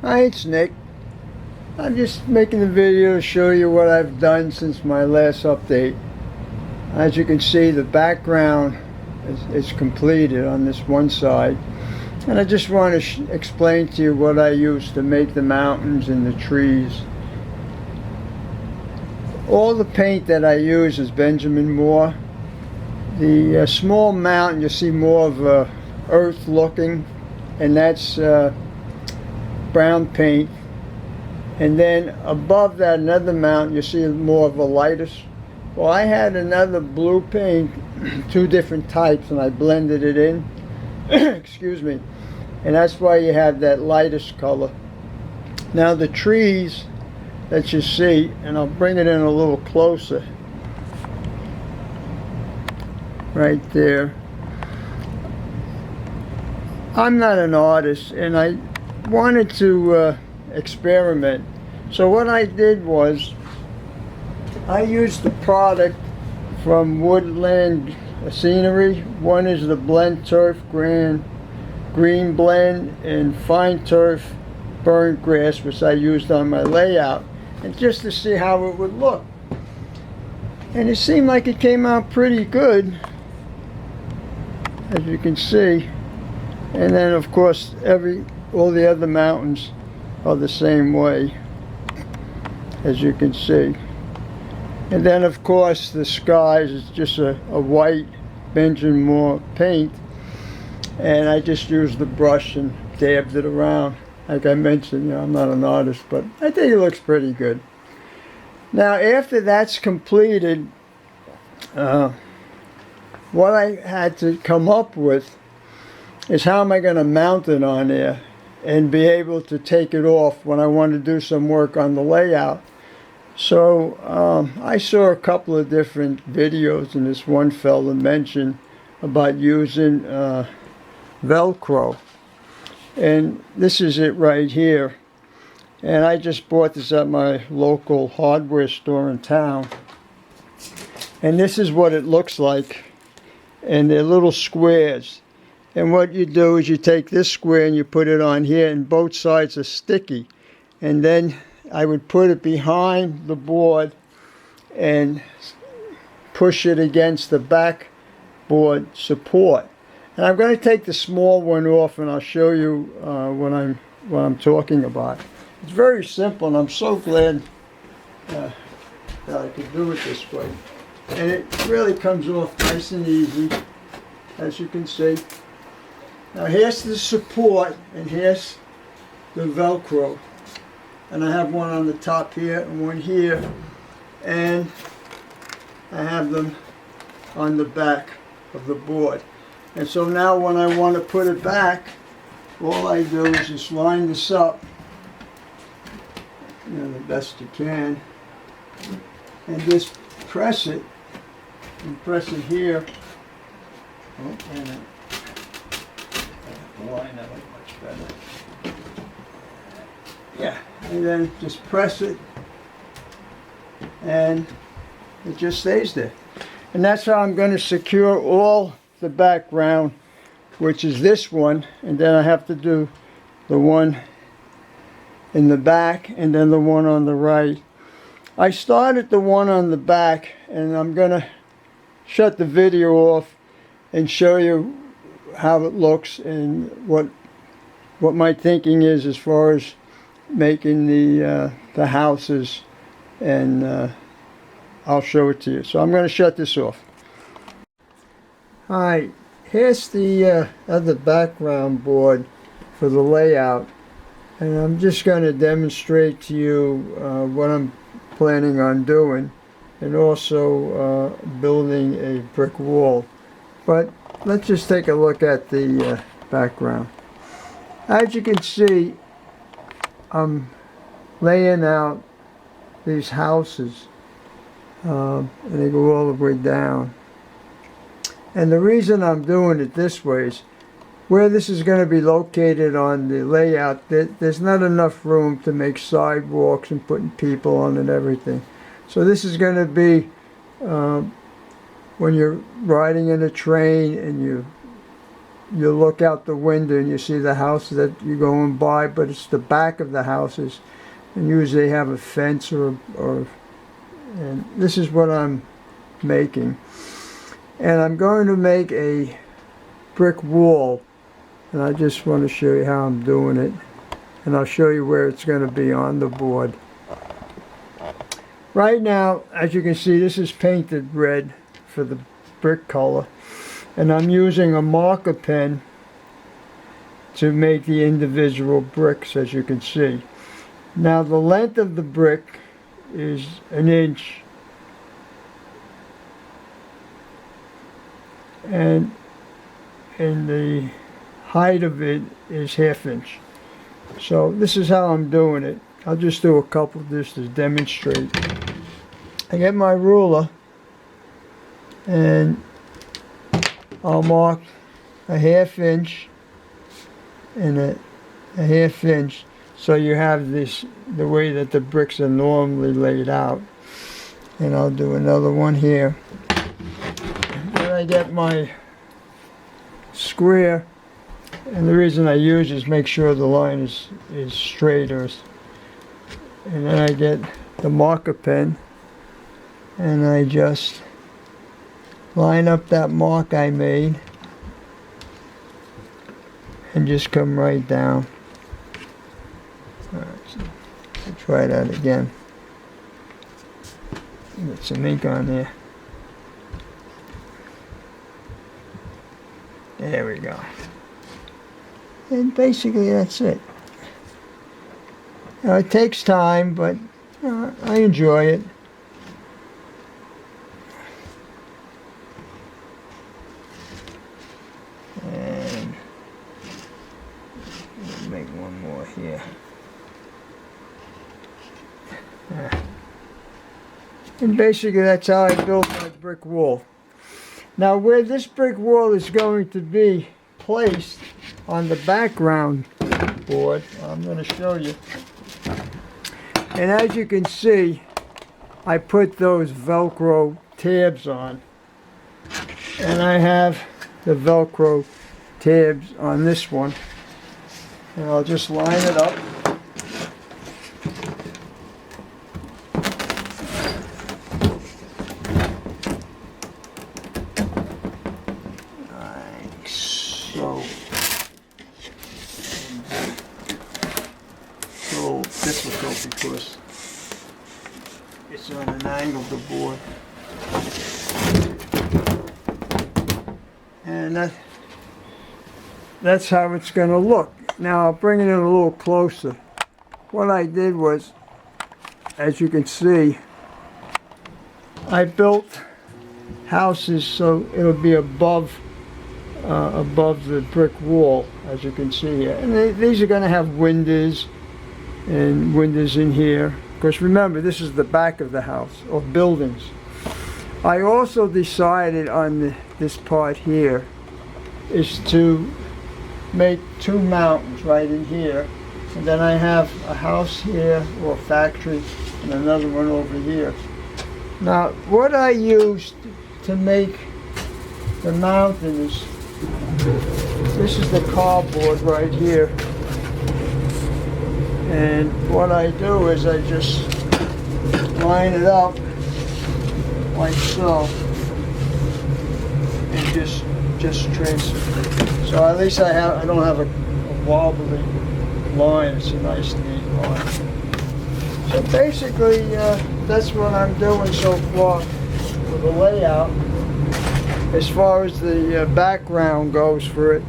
Hi, it's Nick. I'm just making a video to show you what I've done since my last update. As you can see, the background is completed on this one side. And I just want to explain to you what I use to make the mountains and the trees. All the paint that I use is Benjamin Moore. The small mountain, you see more of earth looking, and that's brown paint. And then above that, another mountain, you see more of a lighter. Well, I had another blue paint, two different types, and I blended it in. Excuse me. And that's why you have that lightest color. Now the trees that you see, and I'll bring it in a little closer. Right there. I'm not an artist, and I wanted to experiment. So what I did was I used the product from Woodland Scenery. One is the Blend Turf Green Blend and Fine Turf Burnt Grass, which I used on my layout, and just to see how it would look. And it seemed like it came out pretty good, as you can see. And then of course all the other mountains are the same way, as you can see. And then of course the skies is just a white Benjamin Moore paint, and I just used the brush and dabbed it around. Like I mentioned, I'm not an artist, but I think it looks pretty good. Now after that's completed, what I had to come up with is how am I going to mount it on there and be able to take it off when I want to do some work on the layout. So I saw a couple of different videos, and this one fella mentioned about using Velcro. And this is it right here. And I just bought this at my local hardware store in town. And this is what it looks like. And they're little squares. And what you do is you take this square and you put it on here, and both sides are sticky. And then I would put it behind the board and push it against the backboard support. And I'm going to take the small one off, and I'll show you what I'm talking about. It's very simple, and I'm so glad that I could do it this way. And it really comes off nice and easy, as you can see. Now here's the support, and here's the Velcro. And I have one on the top here and one here. And I have them on the back of the board. And so now when I want to put it back, all I do is just line this up, the best you can, and just press it, and press it here. Oh, wait a minute. Line that much better. Yeah, and then just press it, and it just stays there. And that's how I'm going to secure all the background, which is this one, and then I have to do the one in the back and then the one on the right. I started the one on the back, and I'm going to shut the video off and show you how it looks and what my thinking is as far as making the houses, and I'll show it to you. So I'm going to shut this off. Alright, here's the other background board for the layout, and I'm just going to demonstrate to you what I'm planning on doing, and also building a brick wall. But let's just take a look at the background. As you can see, I'm laying out these houses, and they go all the way down. And the reason I'm doing it this way is where this is going to be located on the layout, there's not enough room to make sidewalks and putting people on and everything. So this is going to be when you're riding in a train and you you look out the window and you see the house that you're going by, but it's the back of the houses, and usually they have a fence and this is what I'm making. And I'm going to make a brick wall, and I just want to show you how I'm doing it, and I'll show you where it's going to be on the board. Right now, as you can see, this is painted red for the brick color, and I'm using a marker pen to make the individual bricks, as you can see. Now the length of the brick is 1 inch, and the height of it is 1/2 inch. So this is how I'm doing it. I'll just do a couple just to demonstrate. I get my ruler and I'll mark a 1/2 inch and a 1/2 inch, so you have this the way that the bricks are normally laid out. And I'll do another one here. Then I get my square, and the reason I use is make sure the line is straight, and then I get the marker pen and I just line up that mark I made and just come right down. Alright, so I'll try that again. Get some ink on there. There we go. And basically that's it. Now, it takes time, but I enjoy it. And I'll make one more here. And basically that's how I built my brick wall. Now where this brick wall is going to be placed on the background board, I'm going to show you. And as you can see, I put those Velcro tabs on. And I have the Velcro tabs on this one. And I'll just line it up. Like so. It's a little difficult because it's on an angle, the board. And that's how it's going to look. Now I'll bring it in a little closer. What I did was, as you can see, I built houses so it'll be above the brick wall, as you can see here. And these are going to have windows and windows in here. Because remember, this is the back of the house, or buildings. I also decided on this part here is to make 2 mountains right in here, and then I have a house here or a factory and another one over here. Now what I used to make the mountain is, this is the cardboard right here, and what I do is I just line it up like so and just transfer. So at least I don't have a wobbly line. It's a nice neat line. So basically that's what I'm doing so far for the layout. As far as the background goes for it,